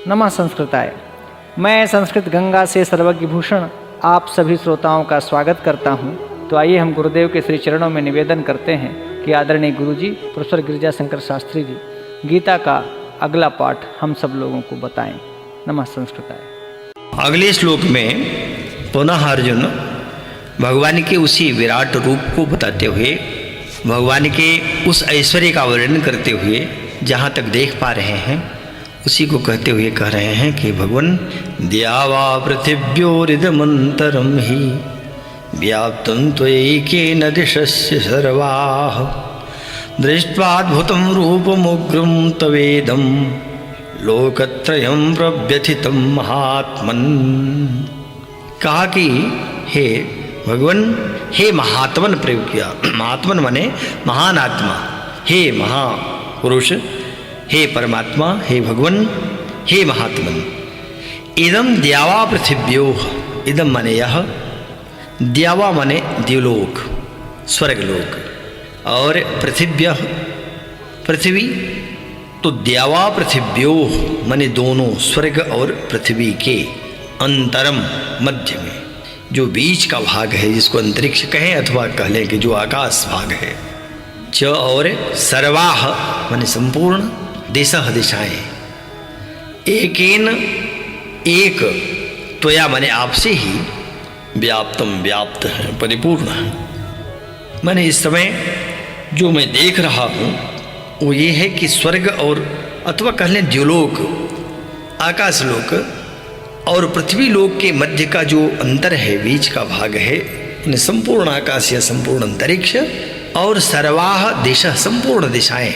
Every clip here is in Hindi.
नमः संस्कृताय। मैं संस्कृत गंगा से सर्वज्ञ भूषण आप सभी श्रोताओं का स्वागत करता हूं। तो आइए हम गुरुदेव के श्री चरणों में निवेदन करते हैं कि आदरणीय गुरुजी प्रोफेसर गिरिजा शंकर शास्त्री जी गीता का अगला पाठ हम सब लोगों को बताएं। नमः संस्कृताय। अगले श्लोक में पुनः अर्जुन भगवान के उसी विराट रूप को बताते हुए, भगवान के उस ऐश्वर्य का वर्णन करते हुए जहाँ तक देख पा रहे हैं उसी को कहते हुए कह रहे हैं कि भगवान द्यावा पृथिव्योरिदमन्तरं हि व्याप्तं त्वयैकेन दिशस्य सर्वाः दृष्ट्वाद्भुतं रूपमुग्रं तवेदं लोकत्रयं प्रव्यथितं महात्मन्। कहा कि हे भगवान, हे महात्मन प्रयोग किया। महात्मन माने महान आत्मा, हे महापुरुष, हे परमात्मा, हे भगवान, हे महात्मन। इदम द्यावा पृथिव्योः, इदम माने यह, द्यावा माने द्युलोक स्वर्गलोक, और पृथिव्यः पृथ्वी, तो द्यावा पृथिव्योः माने दोनों स्वर्ग और पृथ्वी के अंतरम मध्य में जो बीच का भाग है, जिसको अंतरिक्ष कहें अथवा कह लें कि जो आकाश भाग है। च और सर्वाह माने संपूर्ण, दिशः दिशाएं, एकेन एक, त्वया माने आपसे ही, व्याप्तम व्याप्त है, परिपूर्ण है। माने इस समय जो मैं देख रहा हूँ वो ये है कि स्वर्ग और अथवा कह लें द्युलोक आकाशलोक और पृथ्वी लोक के मध्य का जो अंतर है, बीच का भाग है, संपूर्ण आकाश या संपूर्ण अंतरिक्ष, और सर्वाह दिशा संपूर्ण दिशाएं,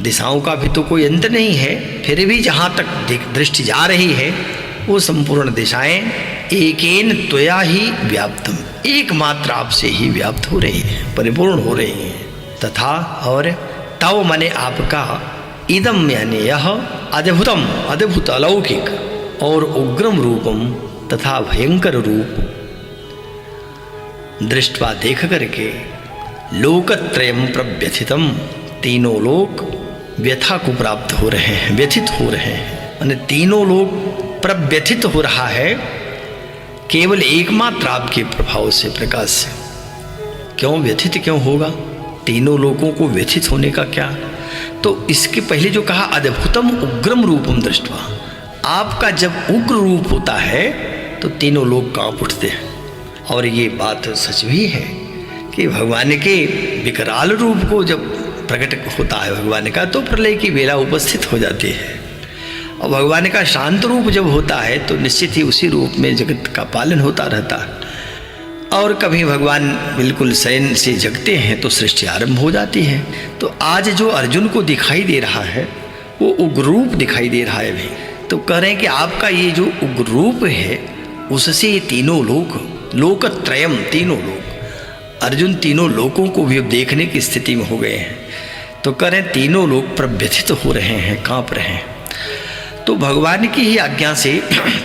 दिशाओं का भी तो कोई अंत नहीं है, फिर भी जहाँ तक दृष्टि जा रही है वो संपूर्ण दिशाएं एकेन त्वया ही व्याप्तम, एकमात्र आपसे ही व्याप्त हो रही है, परिपूर्ण हो रही है। तथा और तव माने आपका, इदम यानी यह, अद्भुतम अद्भुत अलौकिक और उग्रम रूपम तथा भयंकर रूप, दृष्टवा देख करके, लोकत्रयम प्रव्यथितम, तीनों लोक व्यथा को प्राप्त हो रहे हैं, व्यथित हो रहे हैं। यानी तीनों लोक प्रव्यथित हो रहा है केवल एकमात्र आपके प्रभाव से, प्रकाश से। क्यों व्यथित क्यों होगा? तीनों लोगों को व्यथित होने का क्या? तो इसके पहले जो कहा अद्भुतम उग्रम रूपम दृष्टवा, आपका जब उग्र रूप होता है तो तीनों लोग कांप उठते हैं। और ये बात सच भी है कि भगवान के विकराल रूप को जब प्रकट होता है भगवान का, तो प्रलय की बेला उपस्थित हो जाती है। और भगवान का शांत रूप जब होता है तो निश्चित ही उसी रूप में जगत का पालन होता रहता है। और कभी भगवान बिल्कुल शयन से जगते हैं तो सृष्टि आरंभ हो जाती है। तो आज जो अर्जुन को दिखाई दे रहा है वो उग्र रूप दिखाई दे रहा है भी। तो कह रहे हैं कि आपका ये जो उग्र रूप है उससे ये तीनों लोक, लोकत्रयम, तीनों लोक, अर्जुन तीनों लोकों को भी अब देखने की स्थिति में हो गए हैं। तो कह रहे हैं तीनों लोग प्रव्यथित हो रहे हैं, कांप रहे हैं। तो भगवान की ही आज्ञा से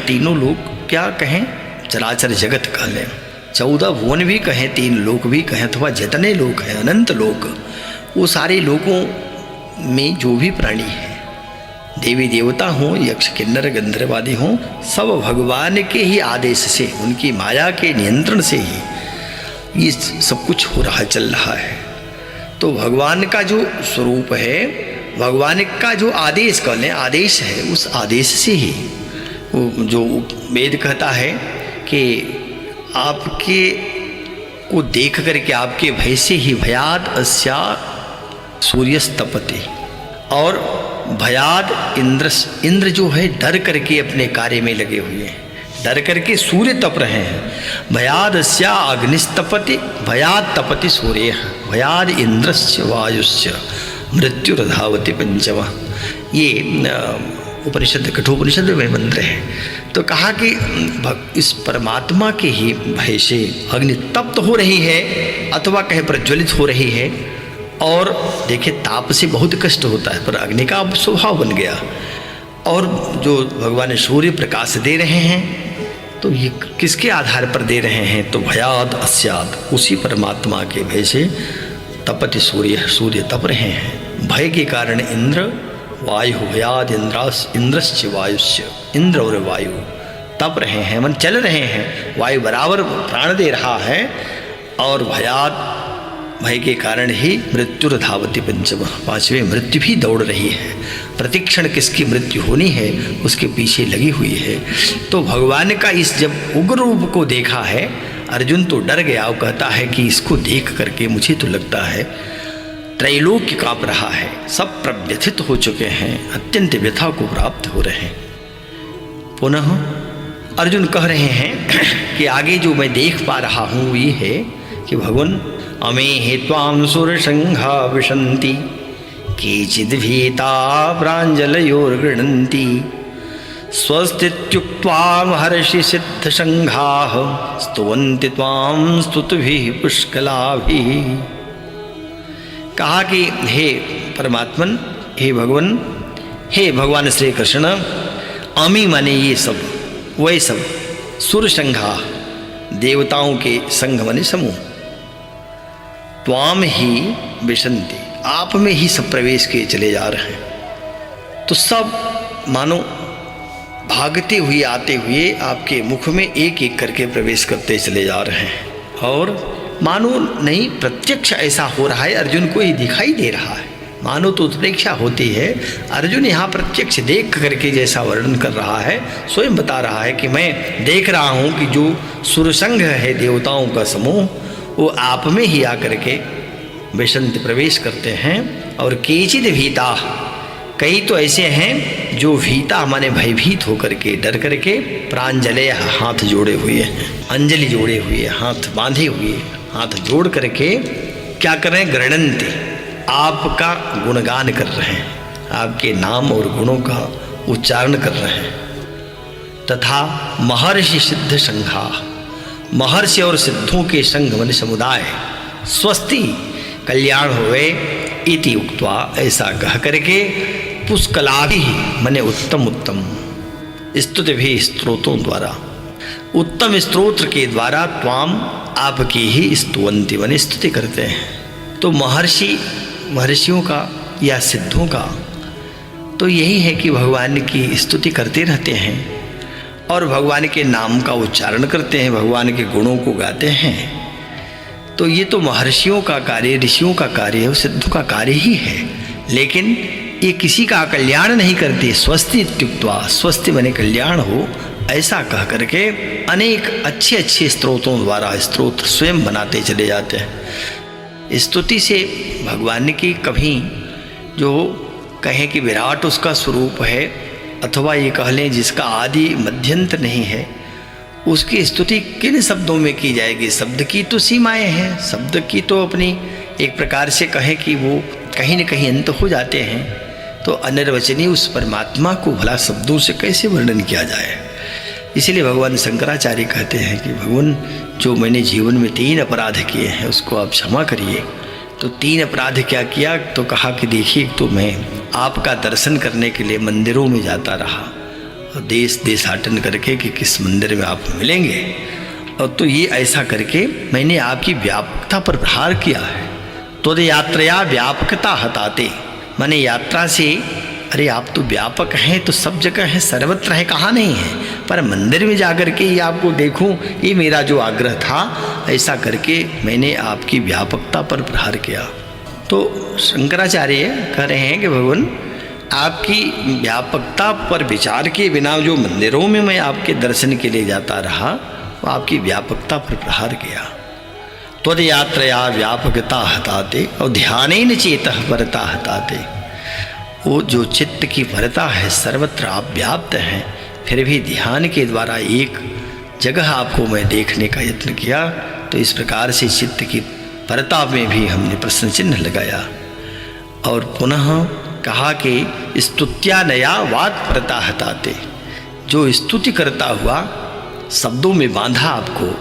तीनों लोग, क्या कहें, चराचर जगत कह लें, 14 भुवन भी कहें, 3 लोक भी कहें, अथवा जितने लोक हैं, अनंत लोक, वो सारे लोकों में जो भी प्राणी है, देवी देवता हों, यक्ष किन्नर गंधर्वादि हों, सब भगवान के ही आदेश से, उनकी माया के नियंत्रण से ही ये सब कुछ हो रहा, चल रहा है। तो भगवान का जो स्वरूप है, भगवान का जो आदेश कह लें, आदेश है, उस आदेश से ही वो जो वेद कहता है कि आपके को देख करके, आपके भय से ही, भयाद अस्या सूर्यस्तपते, और भयाद इंद्र जो है डर करके अपने कार्य में लगे हुए हैं, डर करके सूर्य तप रहे हैं। भयाद अस्या अग्निस्तपति, भयाद तपति सूर्य, भयाद इंद्रस्य वायुस्य मृत्युर्धावति पंचमा। ये उपनिषद, कठोपनिषद में मंत्र है। तो कहा कि इस परमात्मा के ही भय से अग्नि तप्त हो रही है, अथवा कहे प्रज्वलित हो रही है। और देखिए ताप से बहुत कष्ट होता है, पर अग्नि का अब स्वभाव बन गया। और जो भगवान सूर्य प्रकाश दे रहे हैं, तो ये किसके आधार पर दे रहे हैं? तो भयाद अस्याद, उसी परमात्मा के भय से तपति सूर्य, सूर्य तप रहे हैं। भय के कारण इंद्र वायु भयाद इंद्रश्च वायुश्च, इंद्र और वायु तप रहे हैं, मन चल रहे हैं, वायु बराबर प्राण दे रहा है, और भयाद भय के कारण ही मृत्युर धावति पंचम, पांचवें मृत्यु भी दौड़ रही है। प्रतिक्षण किसकी मृत्यु होनी है उसके पीछे लगी हुई है। तो भगवान का इस जब उग्र रूप को देखा है अर्जुन तो डर गया और कहता है कि इसको देख करके मुझे तो लगता है त्रैलोक्य कांप रहा है, सब प्रव्यथित हो चुके हैं, अत्यंत व्यथा को प्राप्त हो रहे हैं। पुनः अर्जुन कह रहे हैं कि आगे जो मैं देख पा रहा हूँ ये है कि भगवान अमे हे त्वां सुरसंघा विशन्ति केचिद् भीता प्राञ्जलयोर्गृह्णन्ति स्वस्तीत्युक्त्वा महर्षि सिद्धसंघाः स्तुवन्ति त्वां स्तुतिभिः पुष्कलाभिः। कहा कि हे परमात्मन, हे भगवान श्री कृष्ण, अमी माने ये सब, वही सब, सुरसंघा देवताओं के संघ माने समूह, त्वाम ही विशन्ति आप में ही सब प्रवेश किए चले जा रहे हैं। तो सब मानो भागते हुए आते हुए आपके मुख में एक एक करके प्रवेश करते चले जा रहे हैं, और मानो नहीं प्रत्यक्ष ऐसा हो रहा है, अर्जुन को ये दिखाई दे रहा है। मानो तो उत्प्रेक्षा होती है, अर्जुन यहाँ प्रत्यक्ष देख करके जैसा वर्णन कर रहा है, स्वयं बता रहा है कि मैं देख रहा हूँ कि जो सुरसंघ है देवताओं का समूह वो आप में ही आकर के विशंत प्रवेश करते हैं। और केचिद भीता, कई तो ऐसे हैं जो भीता माने भयभीत होकर के डर करके प्रांजलय हाथ जोड़े हुए हैं, अंजलि जोड़े हुए, हाथ बांधे हुए, हाथ जोड़ करके क्या कर रहे हैं, गृणन्ति आपका गुणगान कर रहे हैं, आपके नाम और गुणों का उच्चारण कर रहे हैं। तथा महर्षि सिद्ध संघा, महर्षि और सिद्धों के संघ मन समुदाय, स्वस्ति कल्याण होवे इति उक्त्वा, ऐसा कह करके पुष्कलाभि मने उत्तम उत्तम स्तुति भी स्त्रोतों द्वारा, उत्तम स्तोत्र के द्वारा त्वाम आपकी ही स्तुवंति मने स्तुति करते हैं। तो महर्षियों का या सिद्धों का तो यही है कि भगवान की स्तुति करते रहते हैं और भगवान के नाम का उच्चारण करते हैं, भगवान के गुणों को गाते हैं। तो ये तो महर्षियों का कार्य, ऋषियों का कार्य है, सिद्धों का कार्य ही है। लेकिन ये किसी का कल्याण नहीं करते। स्वस्ति इत्युक्त्वा, स्वस्ति माने कल्याण हो, ऐसा कह करके अनेक अच्छे अच्छे स्त्रोतों द्वारा स्तोत्र स्वयं बनाते चले जाते हैं। स्तुति से भगवान की कभी जो कहें कि विराट उसका स्वरूप है, अथवा ये कह लें जिसका आदि मध्यंत नहीं है, उसकी स्तुति किन शब्दों में की जाएगी। शब्द की तो सीमाएं हैं, शब्द की तो अपनी एक प्रकार से कहें कि वो कहीं न कहीं अंत हो जाते हैं। तो अनिर्वचनीय उस परमात्मा को भला शब्दों से कैसे वर्णन किया जाए। इसलिए भगवान शंकराचार्य कहते हैं कि भगवान जो मैंने जीवन में 3 अपराध किए हैं उसको आप क्षमा करिए। तो 3 अपराध क्या किया, तो कहा कि देखिए, तो मैं आपका दर्शन करने के लिए मंदिरों में जाता रहा और देश देशाटन करके कि किस मंदिर में आप मिलेंगे, और तो ये ऐसा करके मैंने आपकी व्यापकता पर प्रहार किया है। तो यात्रा व्यापकता हटाते, माने यात्रा से, अरे आप तो व्यापक हैं, तो सब जगह हैं, सर्वत्र है, कहाँ नहीं है, पर मंदिर में जाकर के ये आपको देखूं, ये मेरा जो आग्रह था, ऐसा करके मैंने आपकी व्यापकता पर प्रहार किया। तो शंकराचार्य कह रहे हैं कि भगवान आपकी व्यापकता पर विचार किए बिना जो मंदिरों में मैं आपके दर्शन के लिए जाता रहा, वो आपकी व्यापकता पर प्रहार किया। त्वद यात्रया व्यापकता हटाते और ध्यानेन चेतः परता हटाते। वो जो चित्त की परता है, सर्वत्र आप व्याप्त हैं, फिर भी ध्यान के द्वारा एक जगह आपको मैं देखने का यत्न किया। तो इस प्रकार से चित्त की परता में भी हमने प्रश्न चिन्ह लगाया। और पुनः कहा कि स्तुत्या नया वात परता हटाते, जो स्तुति करता हुआ शब्दों में बांधा आपको,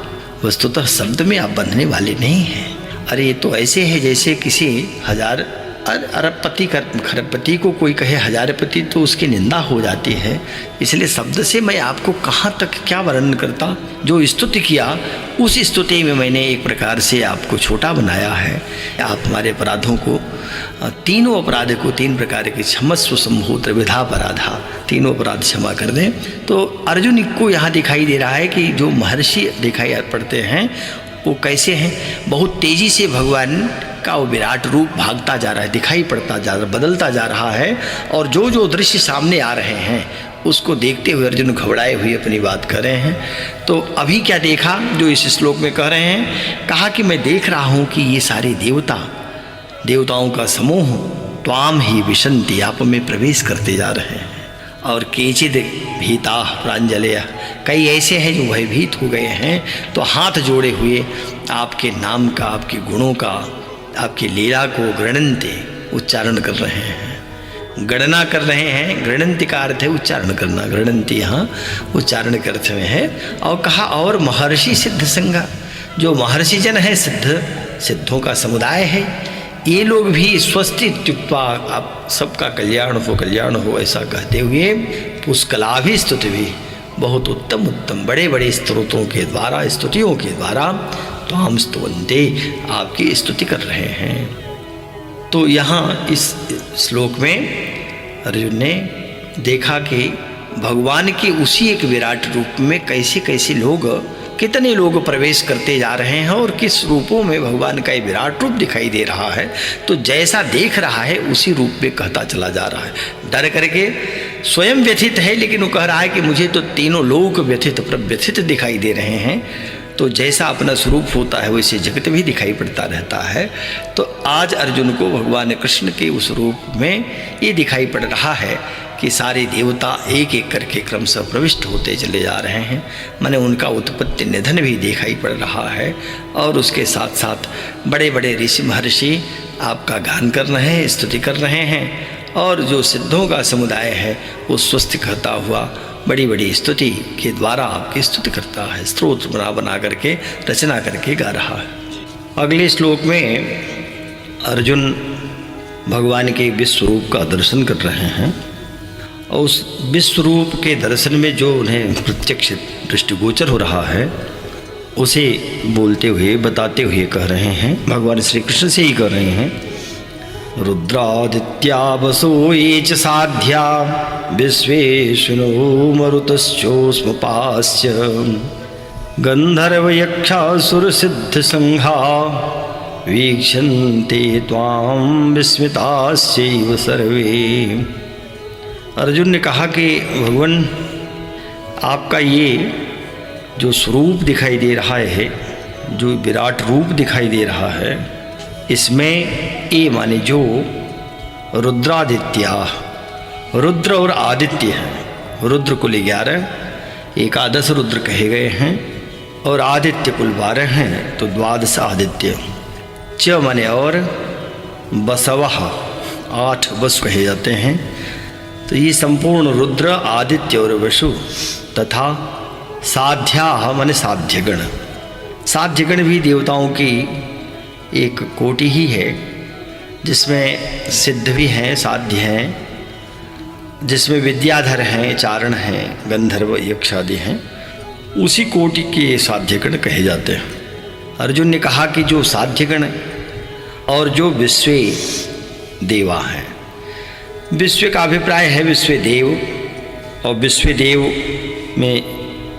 वस्तुतः शब्द में आप बंधने वाले नहीं हैं। अरे ये तो ऐसे है जैसे किसी खरबपति को कोई कहे हजारपति, तो उसकी निंदा हो जाती है। इसलिए शब्द से मैं आपको कहाँ तक क्या वर्णन करता। जो स्तुति किया उस स्तुति में मैंने एक प्रकार से आपको छोटा बनाया है। आप हमारे अपराधों को तीनों अपराध को 3 प्रकार के क्षमस्व संभूत विधा अपराधा, तीनों अपराध क्षमा कर दें। तो अर्जुन को यहाँ दिखाई दे रहा है कि जो महर्षि दिखाई पड़ते हैं वो कैसे हैं। बहुत तेजी से भगवान का वो विराट रूप भागता जा रहा है, दिखाई पड़ता जा रहा है, बदलता जा रहा है। और जो जो दृश्य सामने आ रहे हैं उसको देखते हुए अर्जुन घबराए हुए अपनी बात कर रहे हैं। तो अभी क्या देखा जो इस श्लोक में कह रहे हैं, कहा कि मैं देख रहा हूँ कि ये सारे देवताओं का समूह त्वाम ही विशंति, आप में प्रवेश करते जा रहे हैं। और केचिद भीता प्रांजलय, कई ऐसे हैं जो भयभीत हो गए हैं, तो हाथ जोड़े हुए आपके नाम का, आपके गुणों का, आपकी लीला को गणन्ते उच्चारण कर रहे हैं, गणना कर रहे हैं। गणन्ति का अर्थ है उच्चारण करना, गणन्ति यहाँ उच्चारण करते हुए है। और कहा और महर्षि सिद्ध संगा, जो महर्षि जन है, सिद्धों का समुदाय है, ये लोग भी स्वस्ति इत्युक्त्वा, आप सबका कल्याण हो ऐसा कहते हुए पुष्कलाभि स्तुति भी, बहुत उत्तम बड़े बड़े स्तोत्रों के द्वारा, स्तुतियों के द्वारा तो हम स्तुवन्ते, आपकी स्तुति कर रहे हैं। तो यहाँ इस श्लोक में अर्जुन ने देखा कि भगवान के उसी एक विराट रूप में कैसे कैसे लोग, कितने लोग प्रवेश करते जा रहे हैं और किस रूपों में भगवान का ये विराट रूप दिखाई दे रहा है। तो जैसा देख रहा है उसी रूप में कहता चला जा रहा है। डर करके स्वयं व्यथित है, लेकिन वो कह रहा है कि मुझे तो तीनों लोक व्यथित प्रव्यथित दिखाई दे रहे हैं। तो जैसा अपना स्वरूप होता है वैसे जगत भी दिखाई पड़ता रहता है। तो आज अर्जुन को भगवान कृष्ण के उस रूप में ये दिखाई पड़ रहा है कि सारे देवता एक एक करके क्रमशः प्रविष्ट होते चले जा रहे हैं, माने उनका उत्पत्ति निधन भी दिखाई पड़ रहा है। और उसके साथ साथ बड़े बड़े ऋषि महर्षि आपका गान कर रहे हैं, स्तुति कर रहे हैं। और जो सिद्धों का समुदाय है वो स्वस्थ करता हुआ बड़ी बड़ी स्तुति के द्वारा आपकी स्तुति करता है, स्तोत्र बना करके रचना करके गा रहा है। अगले श्लोक में अर्जुन भगवान के विश्व रूप का दर्शन कर रहे हैं। और उस विश्व रूप के दर्शन में जो उन्हें प्रत्यक्ष दृष्टिगोचर हो रहा है उसे बोलते हुए बताते हुए कह रहे हैं, भगवान श्री कृष्ण से ही कह रहे हैं, रुद्रादित्या वसो ये च साध्या विश्वेश्विनो मरुतश्चोष्मपास्य गंधर्वयक्षासुरसिद्धसंघा वीक्षन्ते त्वां विस्मितास्यैव सर्वे। अर्जुन ने कहा कि भगवान आपका ये जो स्वरूप दिखाई दे रहा है, जो विराट रूप दिखाई दे रहा है, इसमें ये माने जो रुद्रादित्या, रुद्र और आदित्य हैं, रुद्र कुल 11, एकादश रुद्र कहे गए हैं और आदित्य कुल 12 हैं, तो द्वादश आदित्य। च माने और, बसवः 8 वसु कहे जाते हैं। तो ये संपूर्ण रुद्र, आदित्य और वसु तथा साध्या माने साध्यगण। साध्यगण भी देवताओं की एक कोटि ही है, जिसमें सिद्ध भी हैं, साध्य हैं, जिसमें विद्याधर हैं, चारण हैं, गंधर्व यक्ष आदि हैं, उसी कोटि के साध्यगण कहे जाते हैं। अर्जुन ने कहा कि जो साध्यगण और जो विश्वे देवा हैं, विश्व का अभिप्राय है विश्व देव, और विश्व देव में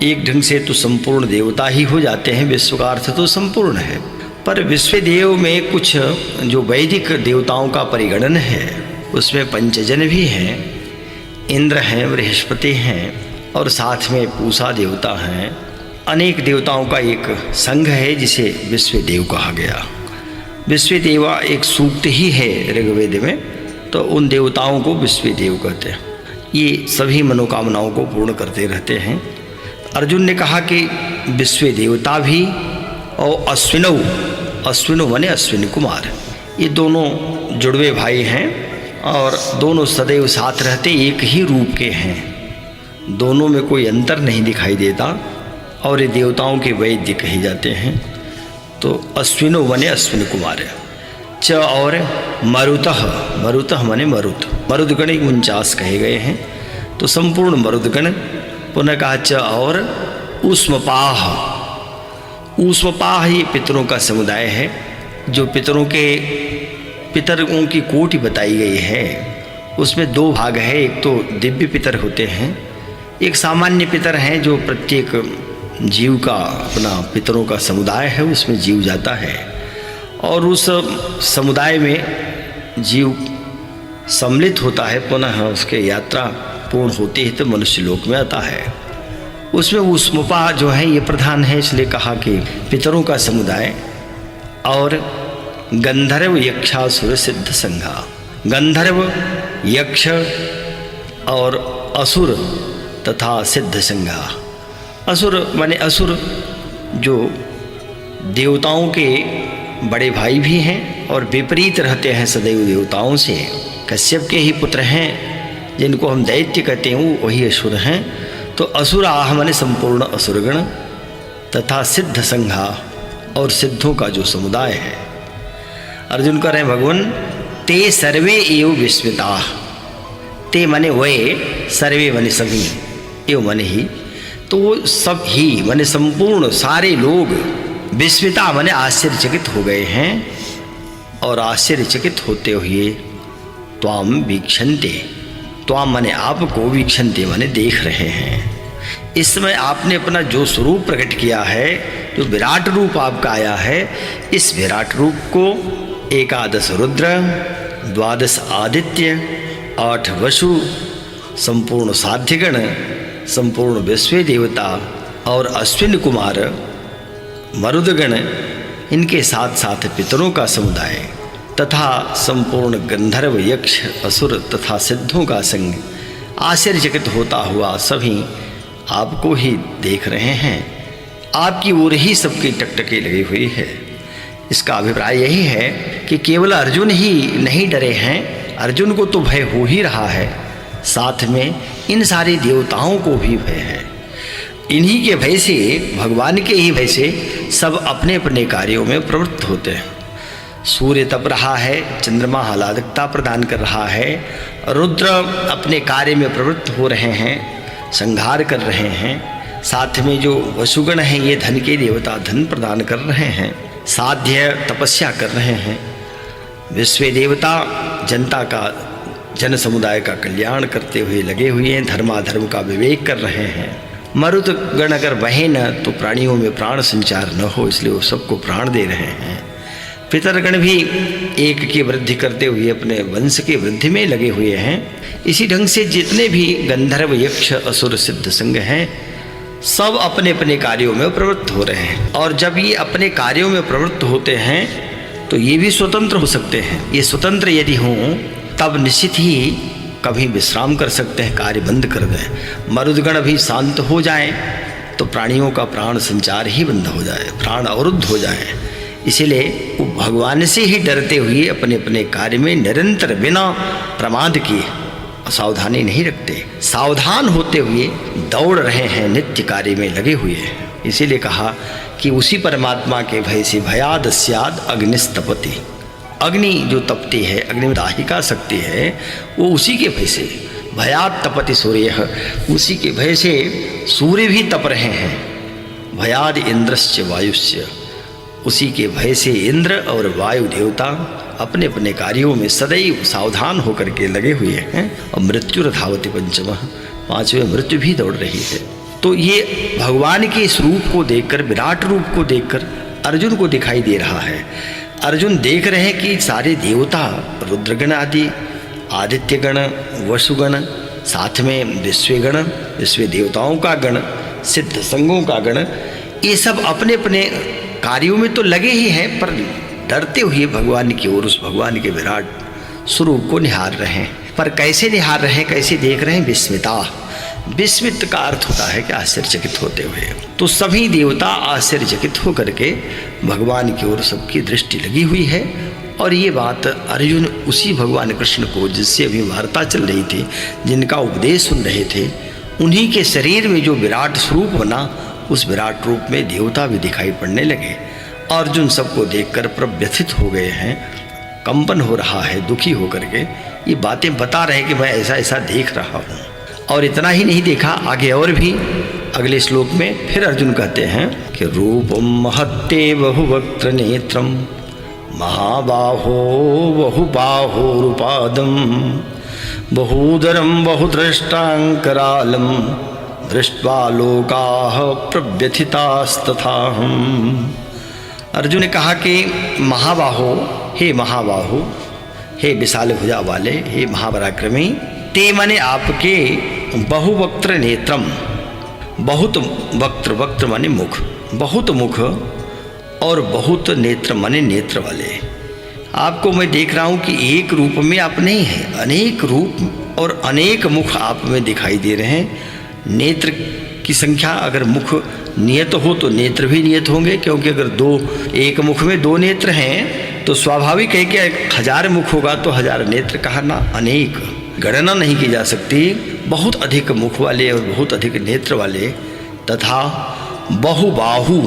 एक ढंग से तो संपूर्ण देवता ही हो जाते हैं, विश्व का अर्थ तो संपूर्ण है। पर विश्व देव में कुछ जो वैदिक देवताओं का परिगणन है उसमें पंचजन भी हैं, इंद्र हैं, बृहस्पति हैं और साथ में पूषा देवता हैं। अनेक देवताओं का एक संघ है जिसे विश्व देव कहा गया। विश्व देवा एक सूक्त ही है ऋग्वेद में, तो उन देवताओं को विश्व देव कहते हैं। ये सभी मनोकामनाओं को पूर्ण करते रहते हैं। अर्जुन ने कहा कि विश्व देवता भी और अश्विनो माने अश्विनी कुमार, ये दोनों जुड़वे भाई हैं और दोनों सदैव साथ रहते, एक ही रूप के हैं, दोनों में कोई अंतर नहीं दिखाई देता और ये देवताओं के वैद्य कहे जाते हैं। तो अश्विनो माने अश्विनी कुमार। च और मरुतः माने मरुदगण 49 कहे गए हैं, तो संपूर्ण मरुदगण। पुनः कहा च और ऊष्मपाह ये पितरों का समुदाय है, जो पितरों के पितरों की कोटि बताई गई है। उसमें दो भाग है, एक तो दिव्य पितर होते हैं, एक सामान्य पितर हैं जो प्रत्येक जीव का अपना पितरों का समुदाय है, उसमें जीव जाता है और उस समुदाय में जीव सम्मिलित होता है, पुनः उसके यात्रा पूर्ण होती है तो मनुष्य लोक में आता है। उसमें उष्मपा जो है ये प्रधान है, इसलिए कहा कि पितरों का समुदाय और गंधर्व यक्षासुर सिद्ध संघा। गंधर्व, यक्ष और असुर तथा सिद्ध संघा। असुर माने असुर जो देवताओं के बड़े भाई भी हैं और विपरीत रहते हैं सदैव देवताओं से। कश्यप के ही पुत्र हैं जिनको हम दैत्य कहते हैं, वही असुर हैं। तो असुराह माने संपूर्ण असुरगण तथा सिद्ध संघा और सिद्धों का जो समुदाय है। अर्जुन कह रहे भगवान ते सर्वे एव विस्मिता। ते माने वे, सर्वे माने सभी, एव माने ही, तो वो सब ही माने संपूर्ण सारे लोग, विस्मिता माने आश्चर्यचकित हो गए हैं और आश्चर्यचकित होते हुए त्वाम वीक्षन्ते। त्वाम माने आपको, वीक्षन्ते माने देख रहे हैं। इस समय आपने अपना जो स्वरूप प्रकट किया है, जो विराट रूप आपका आया है, इस विराट रूप को 11 रुद्र, 12 आदित्य, 8 वसु, संपूर्ण साध्यगण, संपूर्ण विश्व देवता और अश्विन कुमार, मरुदगण, इनके साथ साथ पितरों का समुदाय तथा संपूर्ण गंधर्व, यक्ष, असुर तथा सिद्धों का संग आश्चर्यचकित होता हुआ सभी आपको ही देख रहे हैं। आपकी ओर ही सबकी टकटकी लगी हुई है। इसका अभिप्राय यही है कि केवल अर्जुन ही नहीं डरे हैं, अर्जुन को तो भय हो ही रहा है, साथ में इन सारे देवताओं को भी भय है। इन्हीं के भय से, भगवान के ही भय से सब अपने अपने कार्यों में प्रवृत्त होते हैं। सूर्य तप रहा है, चंद्रमा आह्लादकता प्रदान कर रहा है, रुद्र अपने कार्य में प्रवृत्त हो रहे हैं, संहार कर रहे हैं, साथ में जो वसुगण हैं ये धन के देवता धन प्रदान कर रहे हैं, साध्य तपस्या कर रहे हैं, विश्व देवता जनता का, जन समुदाय का कल्याण करते हुए लगे हुए हैं, धर्माधर्म का विवेक कर रहे हैं। मरुत गण अगर बहे न तो प्राणियों में प्राण संचार न हो, इसलिए वो सबको प्राण दे रहे हैं। पितरगण भी एक की वृद्धि करते हुए अपने वंश की वृद्धि में लगे हुए हैं। इसी ढंग से जितने भी गंधर्व, यक्ष, असुर, सिद्ध संघ हैं, सब अपने अपने कार्यों में प्रवृत्त हो रहे हैं। और जब ये अपने कार्यों में प्रवृत्त होते हैं तो ये भी स्वतंत्र हो सकते हैं। ये स्वतंत्र यदि हों तब निश्चित ही कभी विश्राम कर सकते हैं, कार्य बंद कर दें। मरुदगण भी शांत हो जाएं तो प्राणियों का प्राण संचार ही बंद हो जाए, प्राण अवरुद्ध हो जाए। इसीलिए वो भगवान से ही डरते हुए अपने अपने कार्य में निरंतर बिना प्रमाद किए सावधानी नहीं रखते, सावधान होते हुए दौड़ रहे हैं, नित्य कार्य में लगे हुए हैं। इसीलिए कहा कि उसी परमात्मा के भय से भयाद स्याद अग्निस्तपति। अग्नि जो तपती है, अग्नि में दाहिका शक्ति है, वो उसी के भय से, भयाद तपति सूर्य, उसी के भय से सूर्य भी तप रहे हैं। भयाद इंद्रश्च वायुश्च, उसी के भय से इंद्र और वायु देवता अपने अपने कार्यों में सदैव सावधान होकर के लगे हुए हैं। और मृत्यु धावति पंचमः, पांचवें मृत्यु भी दौड़ रही है। तो ये भगवान के इस रूप को देखकर, विराट रूप को देखकर अर्जुन को दिखाई दे रहा है। अर्जुन देख रहे हैं कि सारे देवता, रुद्रगण आदि, आदित्यगण, वसुगण, साथ में विश्वगण, विश्व देवताओं का गण, सिद्ध संघों का गण, ये सब अपने अपने कार्यों में तो लगे ही हैं, पर डरते हुए भगवान की ओर, उस भगवान के विराट स्वरूप को निहार रहे हैं। पर कैसे निहार रहे हैं, कैसे देख रहे हैं? विस्मिता। विस्मित का अर्थ होता है कि आश्चर्यचकित होते हुए। तो सभी देवता आश्चर्यचकित होकर के भगवान की ओर सबकी दृष्टि लगी हुई है। और ये बात अर्जुन उसी भगवान कृष्ण को, जिससे अभी वार्ता चल रही थी, जिनका उपदेश सुन रहे थे, उन्हीं के शरीर में जो विराट स्वरूप बना, उस विराट रूप में देवता भी दिखाई पड़ने लगे। अर्जुन सबको देखकर प्रव्यथित हो गए हैं, कंपन हो रहा है, दुखी होकर के ये बातें बता रहे कि मैं ऐसा ऐसा देख रहा हूँ। और इतना ही नहीं देखा, आगे और भी अगले श्लोक में फिर अर्जुन कहते हैं कि रूपम महत्ते बहुवक्त्र नेत्रम महाबाहो बहुबाहोरुपादं बहूदरं बहुदृष्टांकरालं दृष्ट्वा लोकाः प्रव्यथितास्तथाहम्। अर्जुन ने कहा कि महाबाहो, हे विशाल भुजा वाले, हे महापराक्रमी, ते माने आपके बहुवक्त्र नेत्रम, बहुत वक्त्र माने मुख, बहुत मुख और बहुत नेत्र माने नेत्र वाले। आपको मैं देख रहा हूँ कि एक रूप में आप नहीं हैं, अनेक रूप और अनेक मुख आप में दिखाई दे रहे हैं। नेत्र की संख्या अगर मुख नियत हो तो नेत्र भी नियत होंगे, क्योंकि अगर एक मुख में 2 नेत्र हैं तो स्वाभाविक है कि 1000 मुख होगा तो 1000 नेत्र कहा ना, अनेक, गणना नहीं की जा सकती। बहुत अधिक मुख वाले और बहुत अधिक नेत्र वाले, तथा बहुबाहु,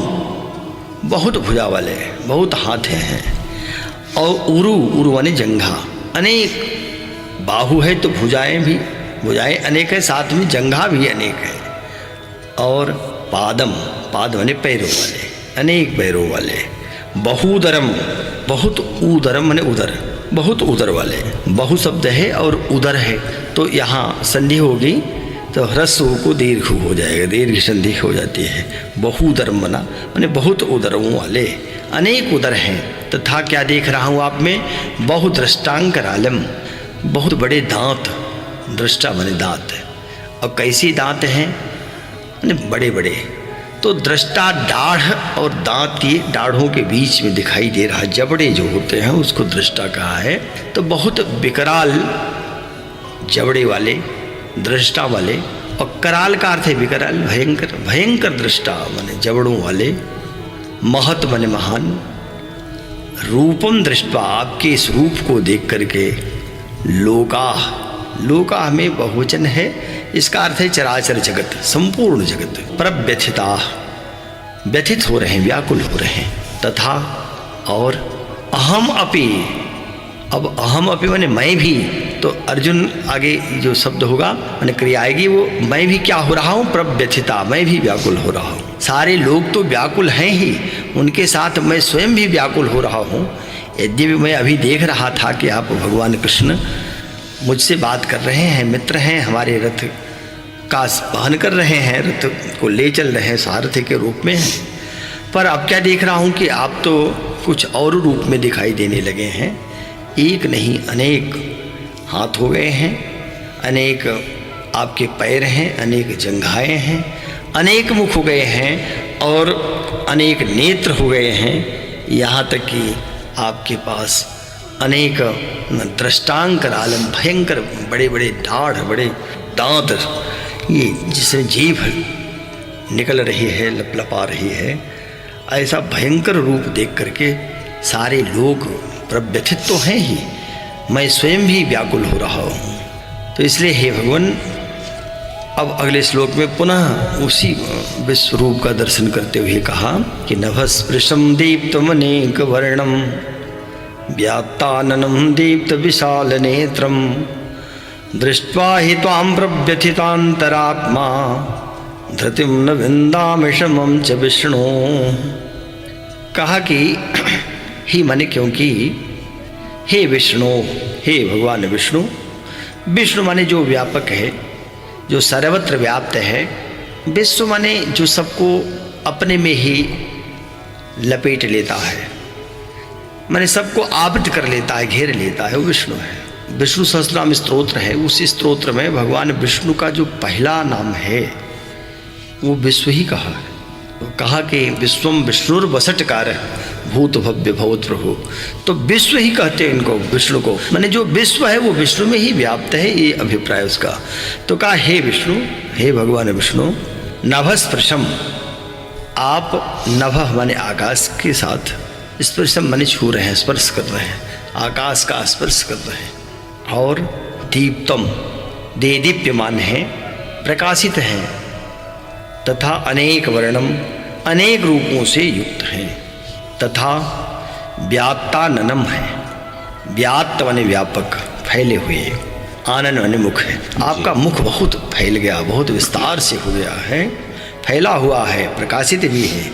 बहुत भुजा वाले, बहुत हाथ हैं, और उरु माने जंघा, अनेक बाहु है तो भुजाएं अनेक है, साथ में जंघा भी अनेक है। और पाद माने पैरों वाले, अनेक पैरों वाले। बहुदरम, बहुत उदरम माने उदर, बहुत उदर वाले। बहु शब्द है और उदर है तो यहाँ संधि होगी तो ह्रस्व को दीर्घ हो जाएगा, दीर्घ संधि हो जाती है। बहुदरम बना माने बहुत उदरों वाले, अनेक उदर हैं। तथा क्या देख रहा हूँ आप में, बहुदृष्टांकरालम, बहुत बड़े दांत, दृष्टा माने दांत, और कैसी दांत हैं, बड़े बड़े। तो दृष्टा दाढ़ और दांत की दाढ़ों के बीच में दिखाई दे रहा, जबड़े जो होते हैं उसको दृष्टा कहा है। तो बहुत विकराल जबड़े वाले, दृष्टा वाले, और कराल का अर्थ है विकराल, भयंकर, भयंकर दृष्टा माने जबड़ों वाले। महत माने महान। रूपम दृष्टवा, आपके इस रूप को देख करके, लोका में बहुवचन है, इसका अर्थ है चराचर जगत, संपूर्ण जगत, प्रव्यथिता, व्यथित हो रहे हैं, व्याकुल हो रहे हैं। तथा और अहम अपि, अब अहम अपि माने मैं भी, तो अर्जुन आगे जो शब्द होगा माने क्रिया आएगी, वो मैं भी क्या हो रहा हूँ, प्रव्यथिता, मैं भी व्याकुल हो रहा हूँ। सारे लोग तो व्याकुल हैं ही, उनके साथ मैं स्वयं भी व्याकुल हो रहा हूँ। यद्यपि मैं अभी देख रहा था कि आप भगवान कृष्ण मुझसे बात कर रहे हैं, मित्र हैं, हमारे रथ का वहन कर रहे हैं, रथ को ले चल रहे हैं, सारथी के रूप में हैं। पर अब क्या देख रहा हूँ कि आप तो कुछ और रूप में दिखाई देने लगे हैं। एक नहीं अनेक हाथ हो गए हैं, अनेक आपके पैर हैं, अनेक जंघाएं हैं, अनेक मुख हो गए हैं और अनेक नेत्र हो गए हैं। यहाँ तक कि आपके पास अनेक दृष्टांक आलम, भयंकर बड़े बड़े दाढ़, बड़े दांत, ये जिससे जीभ निकल रही है, लपलपा रही है, ऐसा भयंकर रूप देख करके सारे लोग प्रव्यथित तो हैं ही, मैं स्वयं भी व्याकुल हो रहा हूँ। तो इसलिए हे भगवान, अब अगले श्लोक में पुनः उसी विश्व रूप का दर्शन करते हुए कहा कि नभस्पृशम दीप्तमनेक वर्णम व्यात्ताननं दीप्त विशाल नेत्रम दृष्ट्वा हि त्वां प्रव्यथितान्तरात्मा धृतिं न विन्दामि शमं च विष्णु। कहा कि ही माने क्योंकि, हे विष्णु, हे भगवान विष्णु, विष्णु माने जो व्यापक है, जो सर्वत्र व्याप्त है। विश्व माने जो सबको अपने में ही लपेट लेता है, माने सबको आवृत कर लेता है, घेर लेता है, वो विष्णु है। विष्णु सहस्रनाम स्तोत्र है, उस स्तोत्र में भगवान विष्णु का जो पहला नाम है वो विश्व ही कहा है। तो कहा कि विश्वम विष्णुर्वसटकार भूत भव्य भवत प्रभु, तो विश्व ही कहते हैं इनको, विष्णु को, माने जो विश्व है वो विष्णु में ही व्याप्त है, ये अभिप्राय उसका। तो कहा हे विष्णु, हे भगवान विष्णु, नभस्पृशम, आप नभ माने आकाश के साथ, स्पर्शम माने छू रहे हैं, स्पर्श कर रहे हैं, आकाश का स्पर्श कर रहे हैं। और दीप्तम, दीप्यमान है, प्रकाशित हैं, तथा अनेक वर्णम, अनेक रूपों से युक्त हैं, तथा व्यात्ताननम है, व्यात्त माने व्यापक, फैले हुए, आनन माने मुख है। आपका मुख बहुत फैल गया, बहुत विस्तार से हो गया है, फैला हुआ है, प्रकाशित भी है,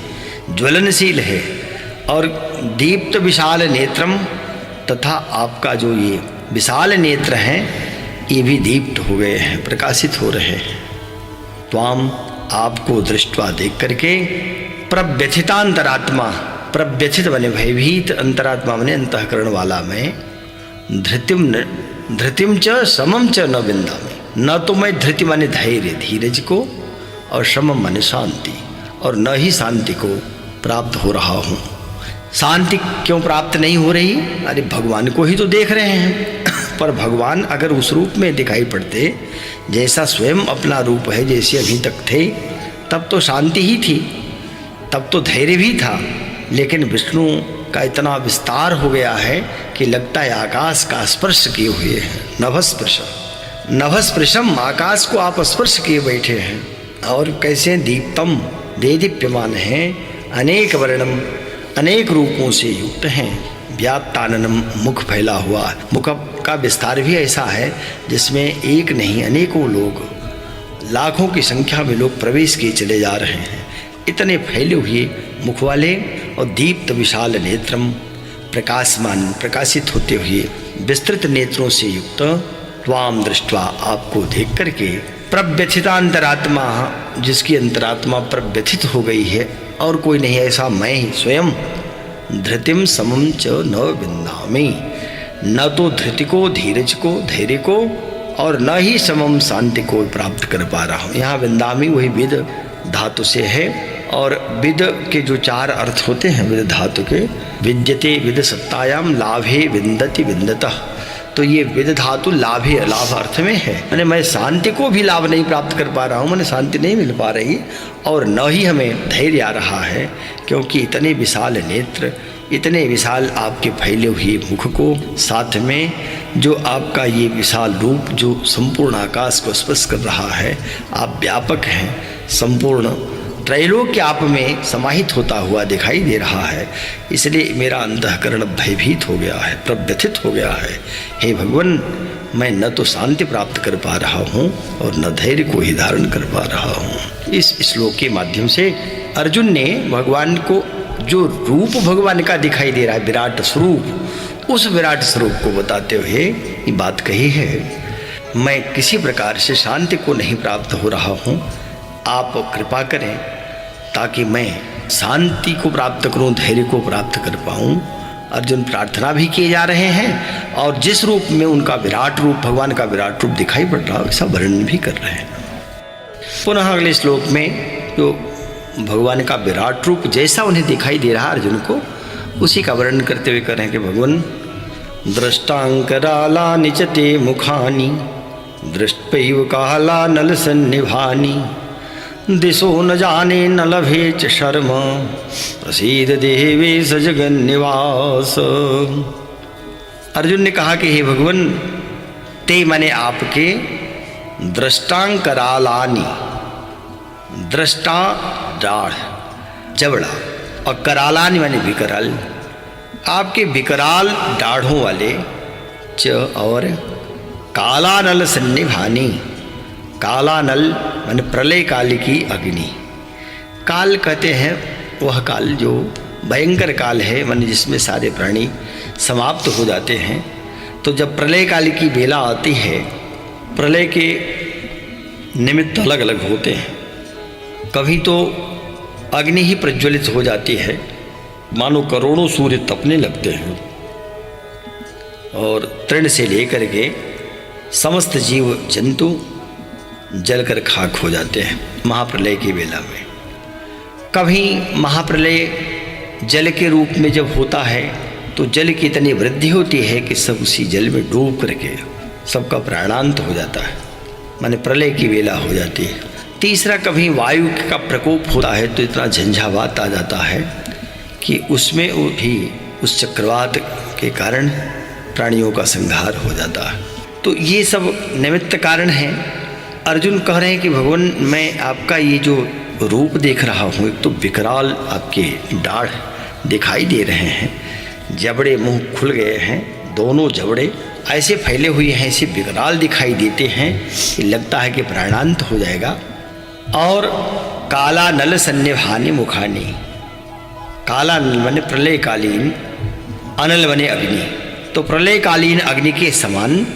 ज्वलनशील है, और दीप्त विशाल नेत्रम, तथा आपका जो ये विशाल नेत्र हैं ये भी दीप्त हो गए हैं, प्रकाशित हो रहे हैं। त्वाम, आपको दृष्टवा देख करके, प्रव्यथितांतरात्मा, प्रव्यथित बने भयभीत, अंतरात्मा बने अंतःकरण वाला मैं, धृतिम च समम च न विंदामि, न तो मैं धृति माने धैर्य धीरज को, और समम माने शांति, और न ही शांति को प्राप्त हो रहा हूँ। शांति क्यों प्राप्त नहीं हो रही? अरे भगवान को ही तो देख रहे हैं, पर भगवान अगर उस रूप में दिखाई पड़ते जैसा स्वयं अपना रूप है, जैसे अभी तक थे, तब तो शांति ही थी, तब तो धैर्य भी था। लेकिन विष्णु का इतना विस्तार हो गया है कि लगता है आकाश का स्पर्श किए हुए हैं। नभस्पृशम, आकाश को आप स्पर्श किए बैठे हैं। और कैसे दीप्तम, देदीप्यमान हैं, अनेक वर्णम, अनेक रूपों से युक्त हैं। व्याप्ताननम, मुख फैला हुआ, मुख का विस्तार भी ऐसा है जिसमें एक नहीं अनेकों लोग, लाखों की संख्या में लोग प्रवेश किए चले जा रहे हैं। इतने फैले हुए मुख वाले, और दीप्त विशाल नेत्रम, प्रकाशमान, प्रकाशित होते हुए विस्तृत नेत्रों से युक्त, त्वाम दृष्ट्वा, आपको देख करके, प्रव्यथितांतरात्मा, जिसकी अंतरात्मा प्रव्यथित हो गई है, और कोई नहीं ऐसा मैं ही स्वयं, धृतिम समम च न विंदामि, न तो धृति को, धीरज को, धैर्य को, और न ही समम शांति को प्राप्त कर पा रहा हूँ। यहाँ विंदामि वही विद धातु से है, और विद के जो 4 अर्थ होते हैं विद धातु के, विद्यते विद सत्तायाम, लाभे विंदति विंदतः, तो ये विद धातु लाभे, लाभ अर्थ में है। मैंने मैं शांति को भी लाभ नहीं प्राप्त कर पा रहा हूँ, मैंने शांति नहीं मिल पा रही, और न ही हमें धैर्य आ रहा है, क्योंकि इतने विशाल नेत्र, इतने विशाल आपके फैले हुए मुख को, साथ में जो आपका ये विशाल रूप जो संपूर्ण आकाश को स्पर्श कर रहा है, आप व्यापक हैं, संपूर्ण त्रैलोक्य आप में समाहित होता हुआ दिखाई दे रहा है। इसलिए मेरा अंतःकरण भयभीत हो गया है, प्रव्यथित हो गया है। हे भगवान, मैं न तो शांति प्राप्त कर पा रहा हूँ और न धैर्य को ही धारण कर पा रहा हूँ। इस श्लोक के माध्यम से अर्जुन ने भगवान को, जो रूप भगवान का दिखाई दे रहा है विराट स्वरूप, उस विराट स्वरूप को बताते हुए ये बात कही है, मैं किसी प्रकार से शांति को नहीं प्राप्त हो रहा हूँ, आप कृपा करें ताकि मैं शांति को प्राप्त करूं, धैर्य को प्राप्त कर पाऊं। अर्जुन प्रार्थना भी किए जा रहे हैं, और जिस रूप में उनका विराट रूप, भगवान का विराट रूप दिखाई पड़ रहा है, वैसा वर्णन भी कर रहे हैं। पुनः अगले श्लोक में जो भगवान का विराट रूप जैसा उन्हें दिखाई दे रहा अर्जुन को, उसी का वर्णन करते हुए कह रहे हैं कि भगवान, दृष्टांकराला निचते मुखानी, दृष्टैव काला नल सन्निभानी, दिशो न जाने न लभे च शर्म, प्रसीद देवेश जगन्निवास। अर्जुन ने कहा कि हे भगवान, ते माने आपके, दृष्टांकरालानी, दृष्टा डाढ़ जबड़ा, और करालानी माने विकराल, आपके विकराल डाढ़ों वाले, च और काला नल सन्निभानी, काला नल माने प्रलय काल की अग्नि। काल कहते हैं वह काल जो भयंकर काल है, माने जिसमें सारे प्राणी समाप्त हो जाते हैं। तो जब प्रलय काल की बेला आती है, प्रलय के निमित्त अलग अलग होते हैं। कभी तो अग्नि ही प्रज्वलित हो जाती है, मानो करोड़ों सूर्य तपने लगते हैं, और तृण से लेकर के समस्त जीव जंतु जलकर खाक हो जाते हैं महाप्रलय की बेला में। कभी महाप्रलय जल के रूप में जब होता है तो जल की इतनी वृद्धि होती है कि सब उसी जल में डूब करके सबका प्राणांत हो जाता है, माने प्रलय की बेला हो जाती है। तीसरा, कभी वायु का प्रकोप होता है तो इतना झंझावात आ जाता है कि उसमें भी उस चक्रवात के कारण प्राणियों का संहार हो जाता है। तो ये सब निमित्त कारण हैं। अर्जुन कह रहे हैं कि भगवान, मैं आपका ये जो रूप देख रहा हूँ, एक तो विकराल आपके दाढ़ दिखाई दे रहे हैं, जबड़े मुंह खुल गए हैं, दोनों जबड़े ऐसे फैले हुए हैं, ऐसे विकराल दिखाई देते हैं कि लगता है कि प्राणांत हो जाएगा। और काला नल सन्निभानी मुखानी, काला अनल माने प्रलयकालीन, अनल बने अग्नि। तो प्रलयकालीन अग्नि के समान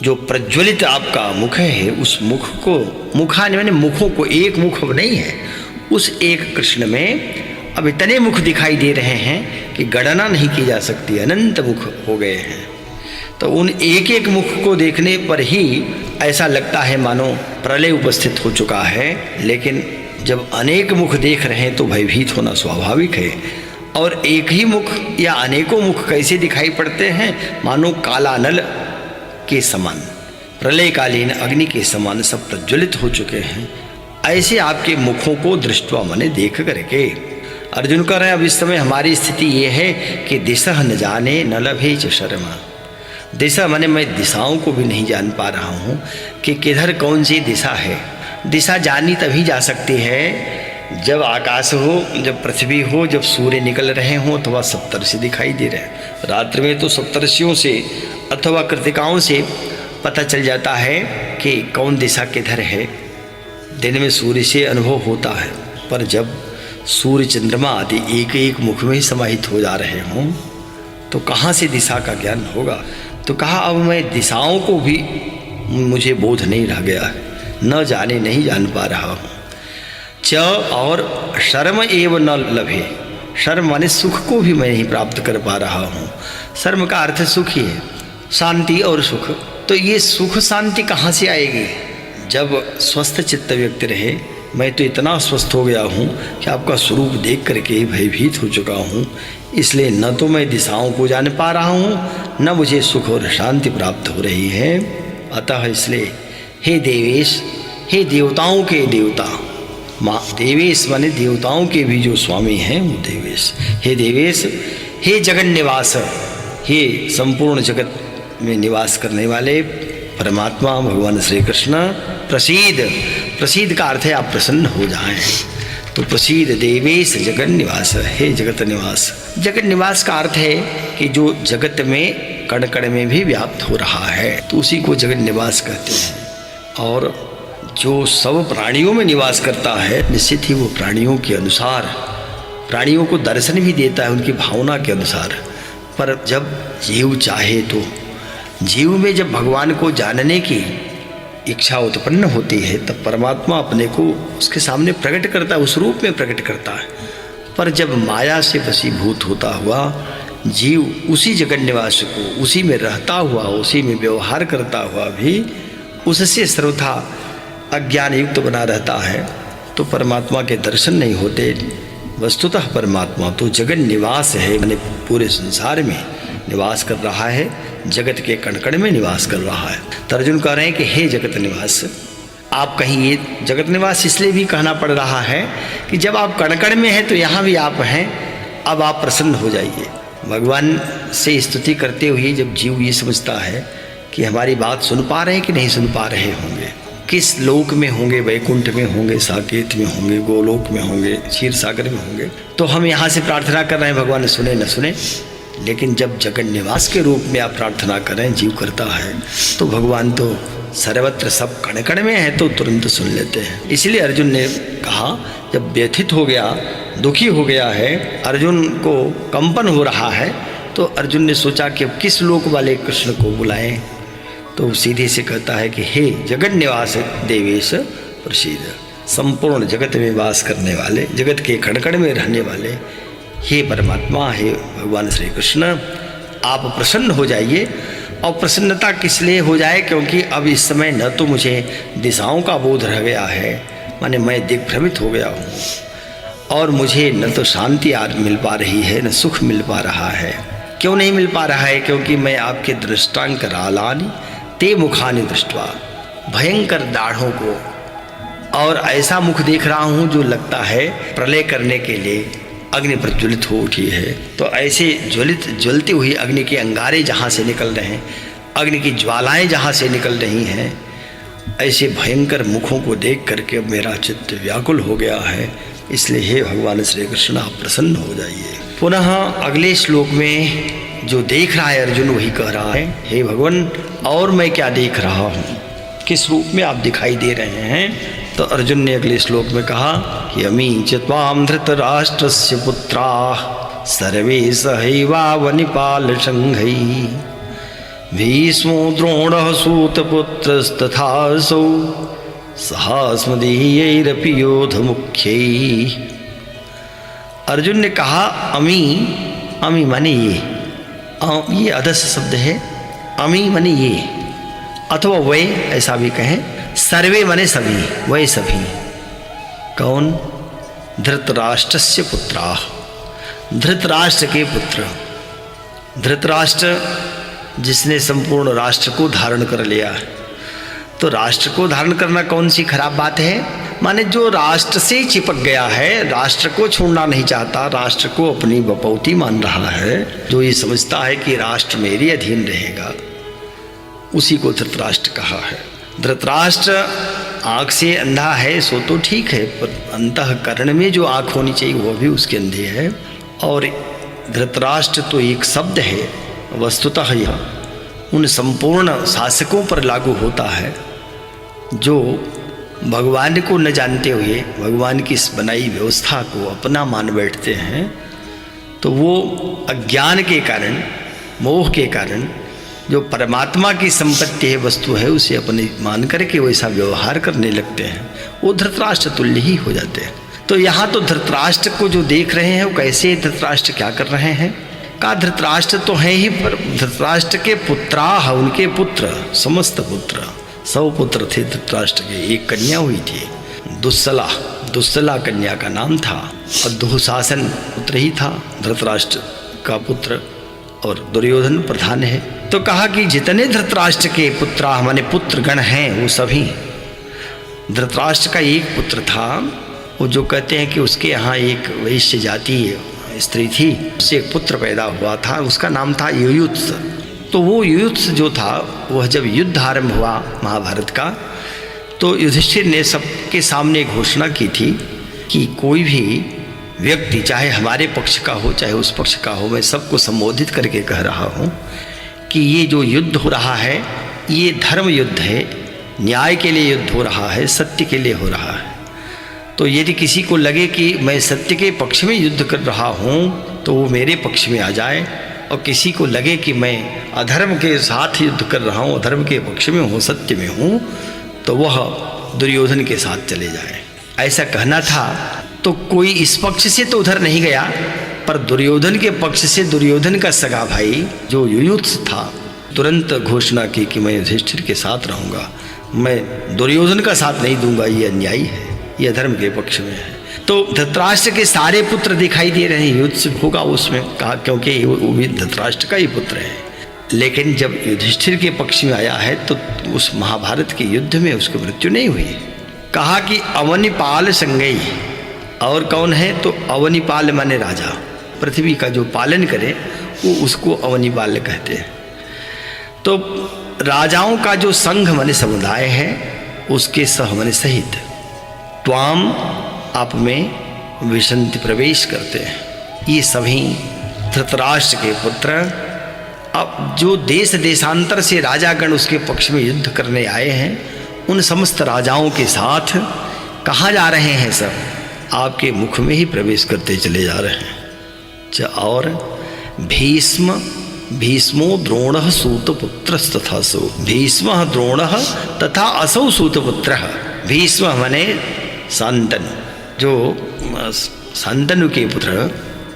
जो प्रज्वलित आपका मुख है, उस मुख को, मुखान माने मुखों को, एक मुख नहीं है, उस एक कृष्ण में अब इतने मुख दिखाई दे रहे हैं कि गणना नहीं की जा सकती, अनंत मुख हो गए हैं। तो उन एक एक मुख को देखने पर ही ऐसा लगता है मानो प्रलय उपस्थित हो चुका है। लेकिन जब अनेक मुख देख रहे हैं तो भयभीत होना स्वाभाविक है। और एक ही मुख या अनेकों मुख कैसे दिखाई पड़ते हैं, मानो काला नल के समान, प्रलयकालीन अग्नि के समान सब प्रज्वलित हो चुके हैं। ऐसे आपके मुखों को दृष्टवा माने देख करके अर्जुन कह रहे हैं, अब इस समय हमारी स्थिति ये है कि दिशा न जाने न लभे च शर्मा। दिशा माने मैं दिशाओं को भी नहीं जान पा रहा हूँ कि किधर कौन सी दिशा है। दिशा जानी तभी जा सकती है जब आकाश हो, जब पृथ्वी हो, जब सूर्य निकल रहे हों अथवा सप्तर्षि दिखाई दे रहे हैं। रात्रि में तो सप्तर्षियों से अथवा कृतिकाओं से पता चल जाता है कि कौन दिशा किधर है। दिन में सूर्य से अनुभव होता है, पर जब सूर्य चंद्रमा आदि एक एक मुख में ही समाहित हो जा रहे हों तो कहाँ से दिशा का ज्ञान होगा। तो कहा अब मैं दिशाओं को भी मुझे बोध नहीं रह गया है, न जाने नहीं जान पा रहा हूँ। च और शर्म एव न लभे, शर्म माने सुख को भी मैं नहीं प्राप्त कर पा रहा हूँ। शर्म का अर्थ सुख ही है, शांति और सुख। तो ये सुख शांति कहाँ से आएगी जब स्वस्थ चित्त व्यक्ति रहे। मैं तो इतना स्वस्थ हो गया हूँ कि आपका स्वरूप देख करके ही भयभीत हो चुका हूँ। इसलिए न तो मैं दिशाओं को जान पा रहा हूँ, न मुझे सुख और शांति प्राप्त हो रही है। अतः इसलिए हे देवेश, हे देवताओं के देवता, माँ देवेश माने देवताओं के भी जो स्वामी हैं वो देवेश। हे देवेश, हे जगन निवास, हे संपूर्ण जगत में निवास करने वाले परमात्मा भगवान श्री कृष्ण, प्रसीद। प्रसीद का अर्थ है आप प्रसन्न हो जाएं। तो प्रसीद देवेश जगन निवास, हे जगत निवास। जगत निवास का अर्थ है कि जो जगत में कण कण में भी व्याप्त हो रहा है तो उसी को जगत निवास कहते हैं। और जो सब प्राणियों में निवास करता है, निश्चित ही वो प्राणियों के अनुसार, प्राणियों को दर्शन भी देता है उनकी भावना के अनुसार। पर जब जीव चाहे तो, जीव में जब भगवान को जानने की इच्छा उत्पन्न होती है तब परमात्मा अपने को उसके सामने प्रकट करता है, उस रूप में प्रकट करता है। पर जब माया से वशीभूत होता हुआ जीव उसी जगत निवास को, उसी में रहता हुआ, उसी में व्यवहार करता हुआ भी उससे सर्वथा अज्ञान युक्त बना रहता है तो परमात्मा के दर्शन नहीं होते। वस्तुतः परमात्मा तो जगत निवास है, मैंने पूरे संसार में निवास कर रहा है, जगत के कण कण में निवास कर रहा है। तो अर्जुन कह रहे हैं कि हे जगत निवास, आप कहीं ये जगत निवास इसलिए भी कहना पड़ रहा है कि जब आप कण कण में हैं तो यहाँ भी आप हैं, अब आप प्रसन्न हो जाइए। भगवान से स्तुति करते हुए जब जीव ये समझता है कि हमारी बात सुन पा रहे हैं कि नहीं सुन पा रहे होंगे, किस लोक में होंगे, वैकुंठ में होंगे, साकेत में होंगे, गोलोक में होंगे, क्षीर सागर में होंगे, तो हम यहाँ से प्रार्थना कर रहे हैं भगवान सुने न सुने। लेकिन जब जगत निवास के रूप में आप प्रार्थना करें, जीव करता है, तो भगवान तो सर्वत्र सब कण कण में है तो तुरंत सुन लेते हैं। इसलिए अर्जुन ने कहा, जब व्यथित हो गया, दुखी हो गया है, अर्जुन को कंपन हो रहा है, तो अर्जुन ने सोचा कि अब किस लोक वाले कृष्ण को बुलाएं। तो सीधे से कहता है कि हे जगत निवास देवेश प्रसीद, संपूर्ण जगत में वास करने वाले, जगत के कण कण में रहने वाले हे परमात्मा, हे भगवान श्री कृष्ण, आप प्रसन्न हो जाइए। और प्रसन्नता किस लिए हो जाए, क्योंकि अब इस समय न तो मुझे दिशाओं का बोध रह गया है, माने मैं दिग्भ्रमित हो गया हूँ, और मुझे न तो शांति आज मिल पा रही है, न सुख मिल पा रहा है। क्यों नहीं मिल पा रहा है? क्योंकि मैं आपके दृष्टांक रालानि ते मुखानि दृष्टवा, भयंकर दाढ़ों को और ऐसा मुख देख रहा हूँ जो लगता है प्रलय करने के लिए अग्नि प्रज्वलित हो उठी है। तो ऐसे ज्वलती हुई अग्नि के अंगारे जहाँ से निकल रहे हैं, अग्नि की ज्वालाएं जहाँ से निकल रही हैं, ऐसे भयंकर मुखों को देख करके अब मेरा चित्त व्याकुल हो गया है। इसलिए हे भगवान श्री कृष्ण, आप प्रसन्न हो जाइए। पुनः अगले श्लोक में जो देख रहा है अर्जुन वही कह रहा है, हे भगवान और मैं क्या देख रहा हूँ, किस रूप में आप दिखाई दे रहे हैं, तो अर्जुन ने अगले श्लोक में कहा कि अमी च त्वां धृतराष्ट्रस्य पुत्राः सर्वे सहैवावनिपाल संघै भीष्मो द्रोणः सूतपुत्रस्तथासौ सहास्मदीयैरपि योधमुख्यैः। अर्जुन ने कहा अमी, अमी माने ये अदस्य शब्द है, अमी माने ये, अथवा वे ऐसा भी कहें, सर्वे माने सभी, वे सभी। कौन? धृतराष्ट्रस्य पुत्राः, धृतराष्ट्र के पुत्र। धृतराष्ट्र जिसने संपूर्ण राष्ट्र को धारण कर लिया। तो राष्ट्र को धारण करना कौन सी खराब बात है? माने जो राष्ट्र से चिपक गया है, राष्ट्र को छोड़ना नहीं चाहता, राष्ट्र को अपनी बपौती मान रहा है, जो ये समझता है कि राष्ट्र मेरे अधीन रहेगा, उसी को धृतराष्ट्र कहा है। धृतराष्ट्र आँख से अंधा है सो तो ठीक है, पर अंतःकरण में जो आँख होनी चाहिए वो भी उसके अंधे है। और धृतराष्ट्र तो एक शब्द है, वस्तुतः यह उन संपूर्ण शासकों पर लागू होता है जो भगवान को न जानते हुए भगवान की इस बनाई व्यवस्था को अपना मान बैठते हैं। तो वो अज्ञान के कारण, मोह के कारण जो परमात्मा की संपत्ति है, वस्तु है, उसे अपने मान करके वैसा व्यवहार करने लगते हैं, वो धृतराष्ट्र तुल्य ही हो जाते हैं। तो यहाँ तो धृतराष्ट्र को जो देख रहे हैं वो कैसे धृतराष्ट्र क्या कर रहे हैं? का धृतराष्ट्र तो है ही, पर धृतराष्ट्र के पुत्राः, उनके पुत्र, समस्त पुत्र, 100 पुत्र थे धृतराष्ट्र के। एक कन्या हुई थी दुस्सला, दुस्सला कन्या का नाम था, और दुःशासन पुत्र ही था धृतराष्ट्र का पुत्र, और दुर्योधन प्रधान है। तो कहा कि जितने धृतराष्ट्र के पुत्राः माने पुत्र गण हैं वो सभी, धृतराष्ट्र का एक पुत्र था, वो जो कहते हैं कि उसके यहाँ एक वैश्य जाति स्त्री थी, उससे एक पुत्र पैदा हुआ था, उसका नाम था युयुत्स। तो वो युयुत्स जो था, वह जब युद्ध आरंभ हुआ महाभारत का, तो युधिष्ठिर ने सबके सामने घोषणा की थी कि कोई भी व्यक्ति, चाहे हमारे पक्ष का हो चाहे उस पक्ष का हो, मैं सबको संबोधित करके कह रहा हूँ कि ये जो युद्ध हो रहा है ये धर्म युद्ध है, न्याय के लिए युद्ध हो रहा है, सत्य के लिए हो रहा है। तो यदि किसी को लगे कि मैं सत्य के पक्ष में युद्ध कर रहा हूँ तो वो मेरे पक्ष में आ जाए, और किसी को लगे कि मैं अधर्म के साथ युद्ध कर रहा हूँ, अधर्म के पक्ष में हूँ, सत्य में हूँ, तो वह दुर्योधन के साथ चले जाए, ऐसा कहना था। तो कोई इस पक्ष से तो उधर नहीं गया, पर दुर्योधन के पक्ष से दुर्योधन का सगा भाई जो युयुत्स था, तुरंत घोषणा की कि मैं युधिष्ठिर के साथ रहूँगा, मैं दुर्योधन का साथ नहीं दूंगा, ये अन्यायी है, ये धर्म के पक्ष में है। तो धृतराष्ट्र के सारे पुत्र दिखाई दे रहे हैं, युद्ध होगा उसमें, कहा क्योंकि वो भी धृतराष्ट्र का ही पुत्र है। लेकिन जब युधिष्ठिर के पक्ष में आया है तो उस महाभारत के युद्ध में उसकी मृत्यु नहीं हुई। कहा कि अवनिपाल संगई, और कौन है? तो अवनिपाल माने राजा, पृथ्वी का जो पालन करे वो उसको अवनिपाल कहते हैं। तो राजाओं का जो संघ माने समुदाय है, उसके सह माने सहित, त्वाम आप में विशंति प्रवेश करते हैं। ये सभी धृतराष्ट्र के पुत्र अब जो देश देशांतर से राजागण उसके पक्ष में युद्ध करने आए हैं, उन समस्त राजाओं के साथ कहाँ जा रहे हैं? सब आपके मुख में ही प्रवेश करते चले जा रहे हैं। और भीष्मो द्रोणः सूतपुत्रस्तथासौ, भीष्मः द्रोणः तथा असौ सूतपुत्रः। भीष्म माने शांतनु, जो शांतनु के पुत्र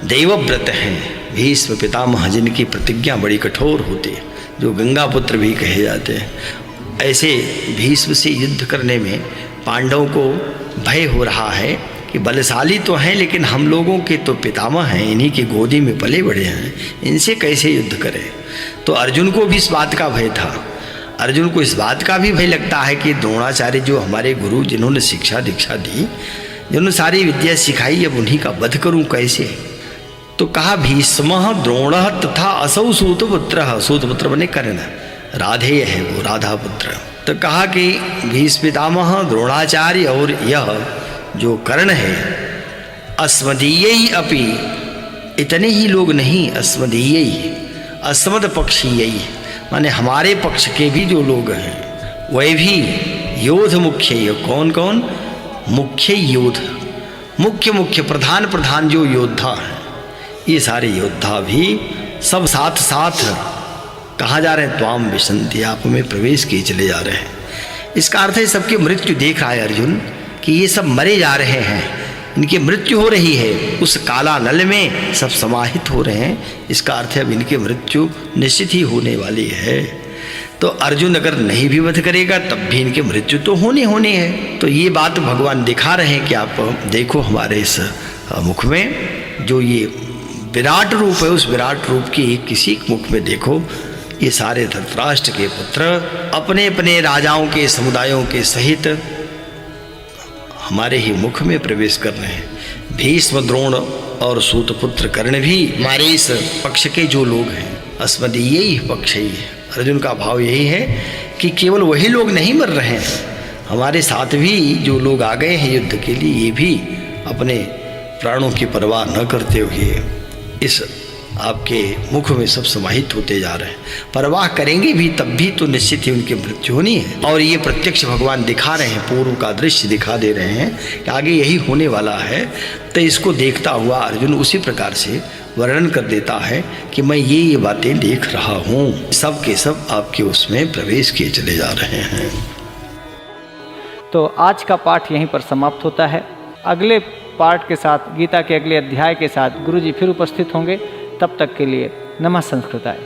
देवव्रत हैं, भीष्म पितामह जिनकी प्रतिज्ञा बड़ी कठोर होती है, जो गंगा पुत्र भी कहे जाते हैं। ऐसे भीष्म से युद्ध करने में पांडवों को भय हो रहा है कि बलशाली तो हैं लेकिन हम लोगों के तो पितामह हैं, इन्हीं की गोदी में पले बड़े हैं, इनसे कैसे युद्ध करें। तो अर्जुन को भी इस बात का भय था। अर्जुन को इस बात का भी भय लगता है कि द्रोणाचार्य जो हमारे गुरु, जिन्होंने शिक्षा दीक्षा दी, जिन्होंने सारी विद्या सिखाई, अब उन्हीं का वध करूं कैसे। तो कहा भीष्मः द्रोणः तथा असौ सूतपुत्रः, सूतपुत्र बने कर्ण, राधेय है वो, राधा पुत्र। तो कहा कि भीष्म पितामह द्रोणाचार्य और यह जो कर्ण है, अस्मदीय अपि, इतने ही लोग नहीं, अस्मदीय, अस्मद पक्षीय माने हमारे पक्ष के भी जो लोग हैं, वह भी योध मुख्य, कौन कौन? मुख्य योद्धा, मुख्य प्रधान जो योद्धा हैं, ये सारे योद्धा भी सब साथ साथ कहा जा रहे हैं त्वाम विशन्ति, आप में प्रवेश किए चले जा रहे हैं। इसका अर्थ है सबकी मृत्यु देख रहा है अर्जुन कि ये सब मरे जा रहे हैं, इनकी मृत्यु हो रही है, उस काला नल में सब समाहित हो रहे हैं। इसका अर्थ है अब इनकी मृत्यु निश्चित ही होने वाली है। तो अर्जुन अगर नहीं भी वध करेगा तब भी इनकी मृत्यु तो होनी है। तो ये बात भगवान दिखा रहे हैं कि आप देखो हमारे इस मुख में जो ये विराट रूप है, उस विराट रूप की किसी मुख में देखो, ये सारे धृतराष्ट्र के पुत्र अपने अपने राजाओं के समुदायों के सहित हमारे ही मुख में प्रवेश कर रहे हैं। भीष्म, द्रोण और सूतपुत्र कर्ण भी हमारे इस पक्ष के जो लोग हैं, अस्मदीय ही पक्ष ही है। अर्जुन का भाव यही है कि केवल वही लोग नहीं मर रहे हैं, हमारे साथ भी जो लोग आ गए हैं युद्ध के लिए, ये भी अपने प्राणों की परवाह न करते हुए इस आपके मुख में सब समाहित होते जा रहे हैं। परवाह करेंगे भी तब भी तो निश्चित ही उनकी मृत्यु होनी है। और ये प्रत्यक्ष भगवान दिखा रहे हैं, पूर्व का दृश्य दिखा दे रहे हैं कि आगे यही होने वाला है। तो इसको देखता हुआ अर्जुन उसी प्रकार से वर्णन कर देता है कि मैं ये बातें देख रहा हूँ, सब के सब आपके उसमें प्रवेश किए चले जा रहे हैं। तो आज का पाठ यहीं पर समाप्त होता है। अगले पाठ के साथ, गीता के अगले अध्याय के साथ गुरुजी फिर उपस्थित होंगे। तब तक के लिए नमः संस्कृताय।